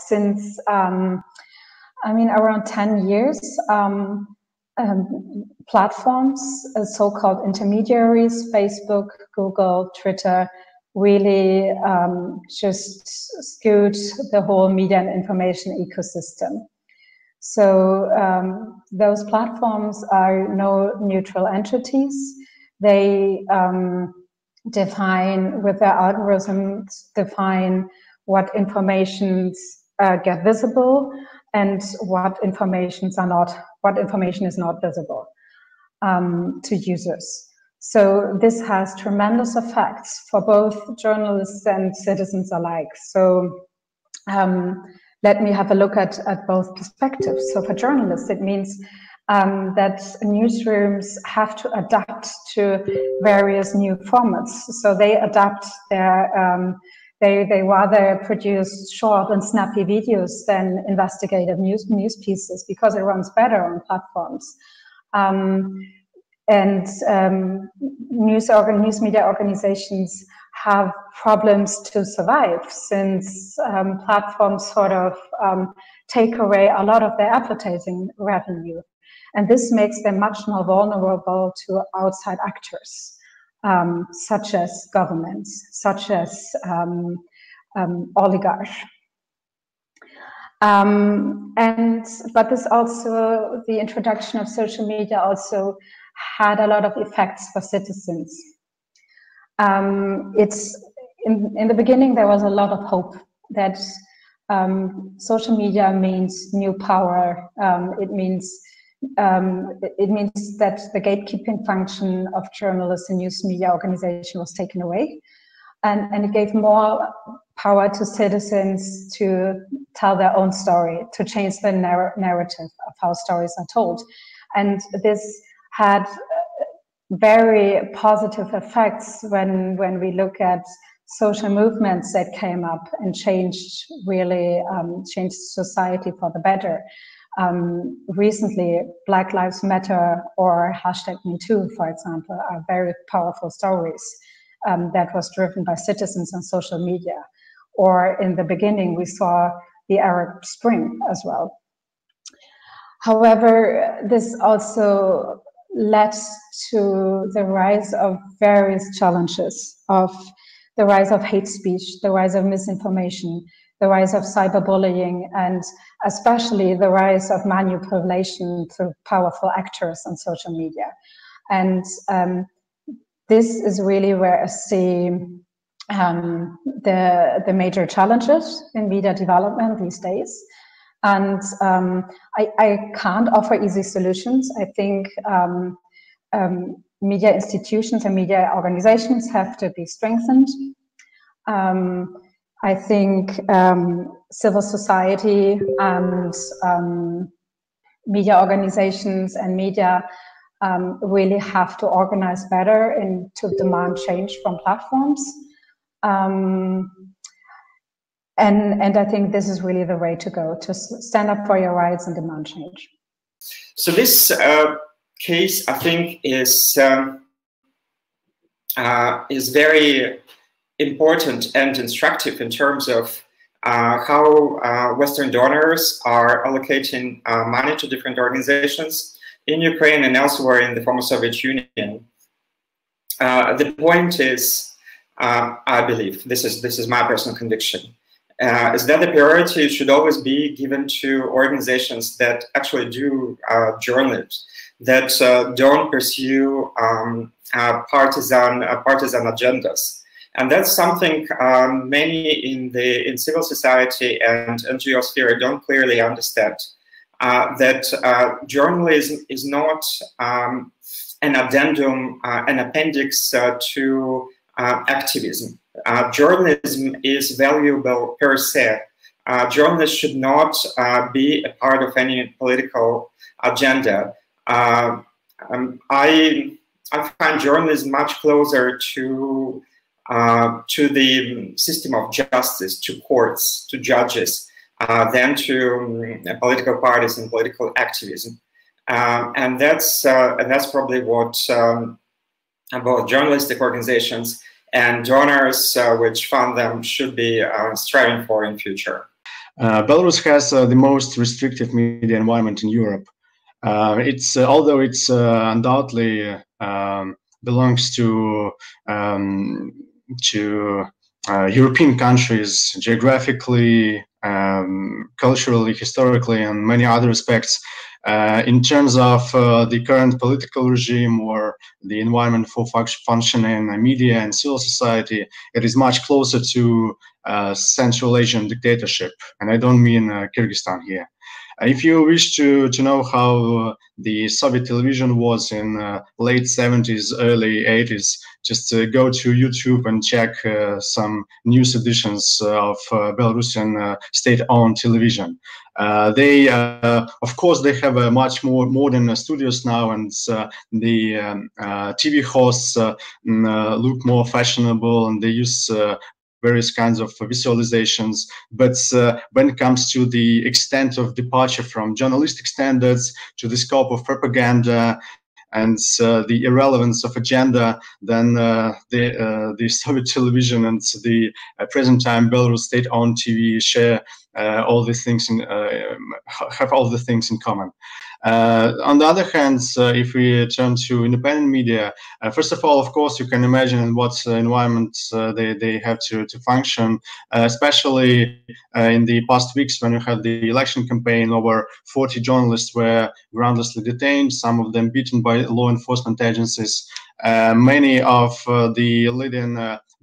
since, I mean, around 10 years. Platforms, so-called intermediaries, Facebook, Google, Twitter, really just skewed the whole media and information ecosystem. So those platforms are no neutral entities. They define, with their algorithms, define what informations get visible and what information is not visible to users. So this has tremendous effects for both journalists and citizens alike. So let me have a look at both perspectives. So for journalists, it means that newsrooms have to adapt to various new formats. So they adapt their, they rather produce short and snappy videos than investigative news pieces, because it runs better on platforms. News media organizations have problems to survive, since platforms sort of take away a lot of their advertising revenue. And this makes them much more vulnerable to outside actors, such as governments, such as oligarchs. But this also, the introduction of social media also had a lot of effects for citizens. It's in the beginning, there was a lot of hope that social media means new power. It means that the gatekeeping function of journalists and news media organization was taken away, and it gave more power to citizens to tell their own story, to change the narrative of how stories are told. And this had very positive effects when we look at social movements that came up and changed, really changed society for the better. Recently, Black Lives Matter or #MeToo, for example, are very powerful stories that was driven by citizens on social media. Or in the beginning, we saw the Arab Spring as well. However, this also led to the rise of various challenges, of the rise of hate speech, the rise of misinformation, the rise of cyberbullying, and especially the rise of manipulation through powerful actors on social media. And this is really where I see the major challenges in media development these days. And I can't offer easy solutions. I think media institutions and media organizations have to be strengthened. I think civil society and media organizations and media really have to organize better and to demand change from platforms. And I think this is really the way to go, to stand up for your rights and demand change. So this case, I think, is very important and instructive in terms of how Western donors are allocating money to different organizations in Ukraine and elsewhere in the former Soviet Union. The point is, I believe, this is my personal conviction, is that the priority should always be given to organizations that actually do journalism, that don't pursue partisan agendas. And that's something many in civil society and NGO sphere don't clearly understand, that journalism is not an addendum, an appendix to activism. Journalism is valuable per se. Journalists should not be a part of any political agenda. I find journalism much closer to the system of justice, to courts, to judges, than to political parties and political activism. And that's probably what both journalistic organizations and donors which fund them should be striving for in future. Belarus has the most restrictive media environment in Europe. Although it's undoubtedly belongs to European countries geographically, culturally, historically, and many other aspects. In terms of the current political regime or the environment for functioning media and civil society, it is much closer to Central Asian dictatorship, and I don't mean Kyrgyzstan here. If you wish to know how the Soviet television was in late 70s, early 80s, just go to YouTube and check some news editions of Belarusian state-owned television. Of course, they have a much more modern studios now, and the TV hosts look more fashionable, and they use various kinds of visualizations. But when it comes to the extent of departure from journalistic standards, to the scope of propaganda, and the irrelevance of agenda, then the Soviet television and the present time Belarus state-owned TV share all these things have all the things in common. On the other hand, if we turn to independent media, first of all, of course, you can imagine in what environment they have to function, especially in the past weeks when you had the election campaign. Over 40 journalists were groundlessly detained, some of them beaten by law enforcement agencies. Many of the leading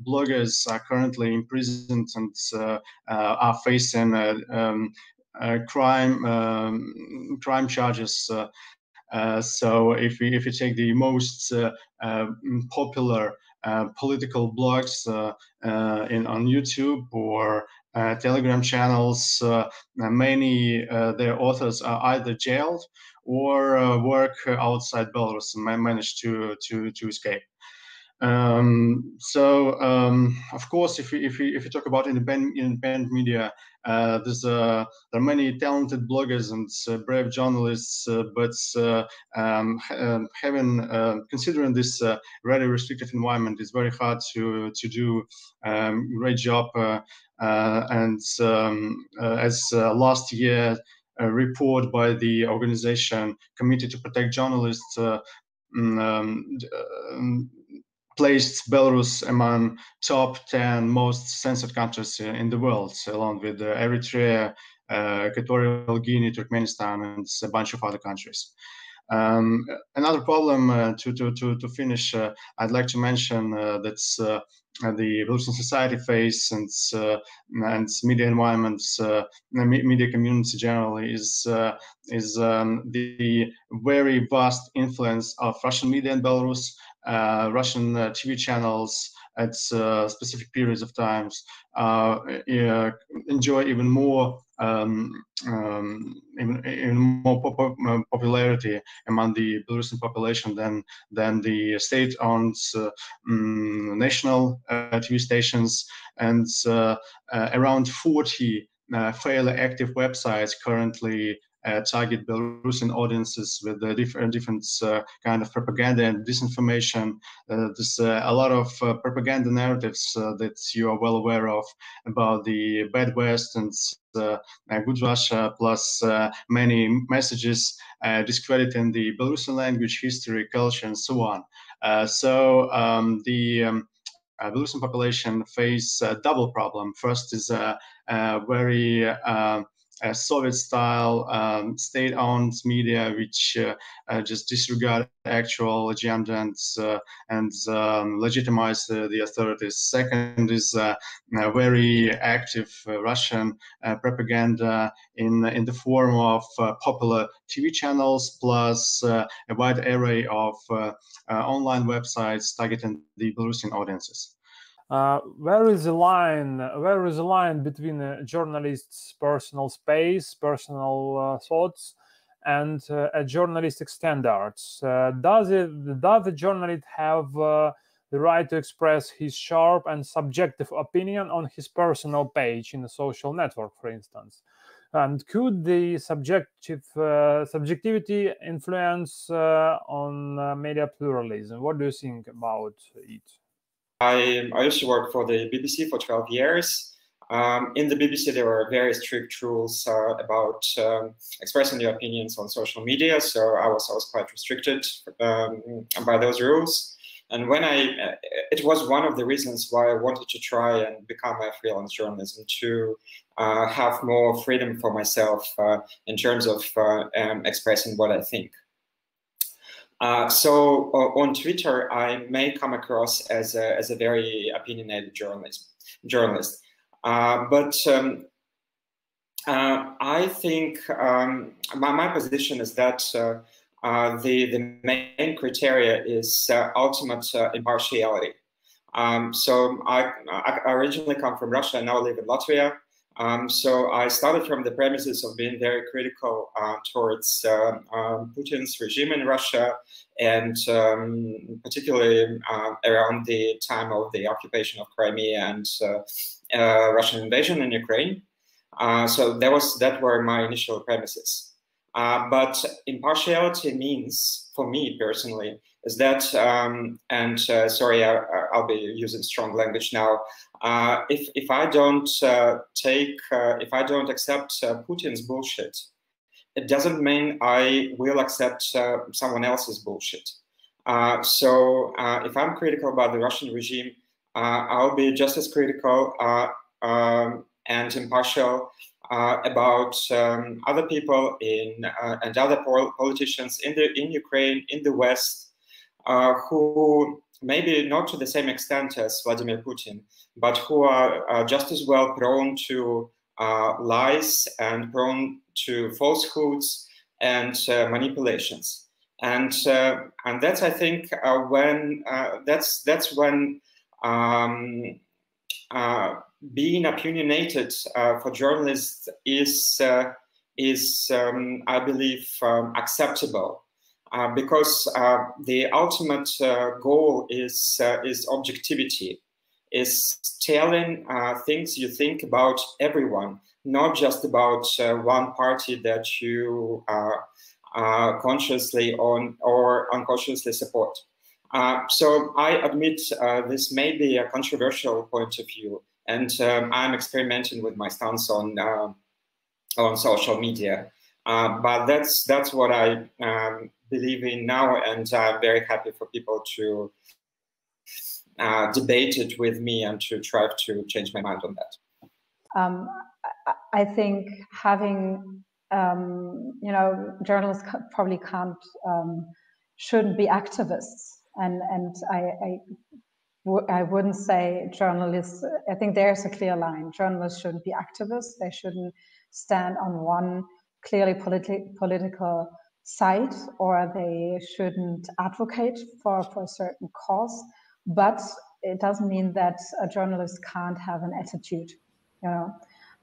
bloggers are currently imprisoned and are facing crime charges. So if you take the most popular political blogs on YouTube or Telegram channels, many their authors are either jailed or work outside Belarus and manage to escape. Of course, if you talk about independent media, there are many talented bloggers and brave journalists, but considering this very restricted environment, it's very hard to do great job. As last year, a report by the organization Committee to Protect Journalists placed Belarus among top 10 most censored countries in the world, along with Eritrea, Equatorial Guinea, Turkmenistan, and a bunch of other countries. Another problem to finish, I'd like to mention that's the Belarusian society face and media environments, media community generally is the very vast influence of Russian media in Belarus. Russian TV channels at specific periods of times enjoy even more popularity among the Belarusian population than the state-owned national TV stations, and around 40 fairly active websites currently target Belarusian audiences with different kind of propaganda and disinformation. There's a lot of propaganda narratives that you are well aware of about the bad West and good Russia, plus many messages discrediting the Belarusian language, history, culture, and so on. The Belarusian population face a double problem. First is a very Soviet-style state-owned media, which just disregard actual agenda and legitimize the authorities. Second is very active Russian propaganda in the form of popular TV channels, plus a wide array of online websites targeting the Belarusian audiences. Where is the line between a journalist's personal space, personal thoughts, and journalistic standards? Does the journalist have the right to express his sharp and subjective opinion on his personal page in a social network, for instance? And could the subjectivity influence on media pluralism? What do you think about it? I used to work for the BBC for 12 years. In the BBC, there were very strict rules about expressing your opinions on social media, so I was quite restricted by those rules. And when it was one of the reasons why I wanted to try and become a freelance journalist, to have more freedom for myself in terms of expressing what I think. So on Twitter, I may come across as a very opinionated journalist. But I think my position is that the main criteria is ultimate impartiality. So I originally come from Russia and now live in Latvia. So I started from the premises of being very critical towards Putin's regime in Russia, and particularly around the time of the occupation of Crimea and Russian invasion in Ukraine. So that were my initial premises. But impartiality means, for me personally, is that, sorry, I'll be using strong language now. If I don't accept Putin's bullshit, it doesn't mean I will accept someone else's bullshit. So if I'm critical about the Russian regime, I'll be just as critical and impartial about other people and other politicians in Ukraine, in the West, who maybe not to the same extent as Vladimir Putin, but who are just as well prone to lies and prone to falsehoods and manipulations. And that's, I think, when that's when being opinionated for journalists is I believe, acceptable, because the ultimate goal is objectivity, is telling things you think about everyone, not just about one party that you consciously or unconsciously support. So I admit this may be a controversial point of view, and I'm experimenting with my stance on social media. But that's what I believe in now, and I'm very happy for people to debate it with me and to try to change my mind on that. I think having, journalists probably shouldn't be activists. And I wouldn't say journalists, I think there's a clear line. Journalists shouldn't be activists. They shouldn't stand on one clearly political side, or they shouldn't advocate for a certain cause. But it doesn't mean that a journalist can't have an attitude,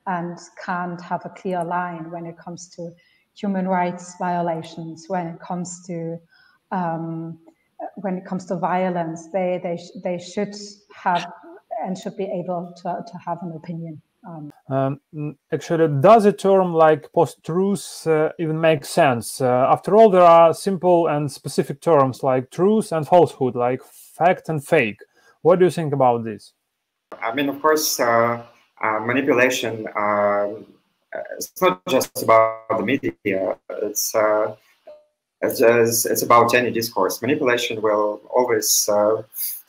and can't have a clear line when it comes to human rights violations, when it comes to violence. They should have and should be able to have an opinion. Actually, does a term like post-truth even make sense? After all, there are simple and specific terms like truth and falsehood, like fact and fake. What do you think about this? I mean, of course, manipulation, it's not just about the media, it's about any discourse. Manipulation will always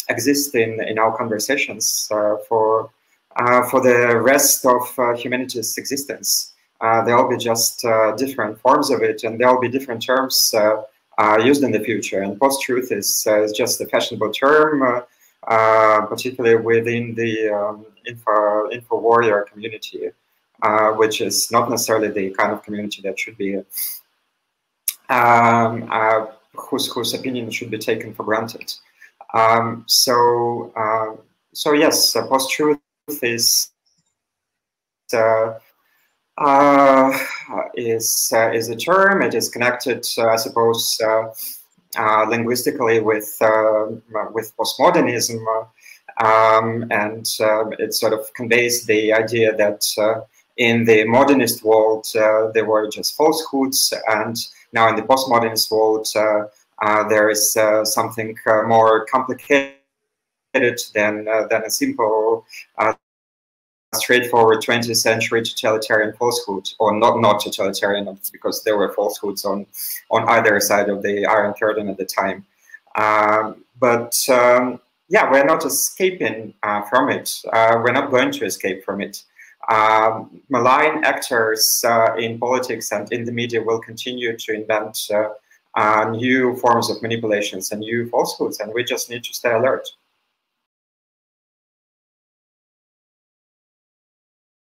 exist in our conversations for the rest of humanity's existence. There will be just different forms of it, and there will be different terms used in the future. And post-truth is just a fashionable term, particularly within the info warrior community, which is not necessarily the kind of community that should be whose opinion should be taken for granted. So yes, post-truth is a term. It is connected, I suppose, linguistically with postmodernism, and it sort of conveys the idea that in the modernist world there were just falsehoods, and now in the postmodernist world there is something more complicated than a simple straightforward 20th century totalitarian falsehood, or not totalitarian, because there were falsehoods on either side of the Iron Curtain at the time. Yeah, we're not escaping from it. We're not going to escape from it. Malign actors in politics and in the media will continue to invent new forms of manipulations and new falsehoods, and we just need to stay alert.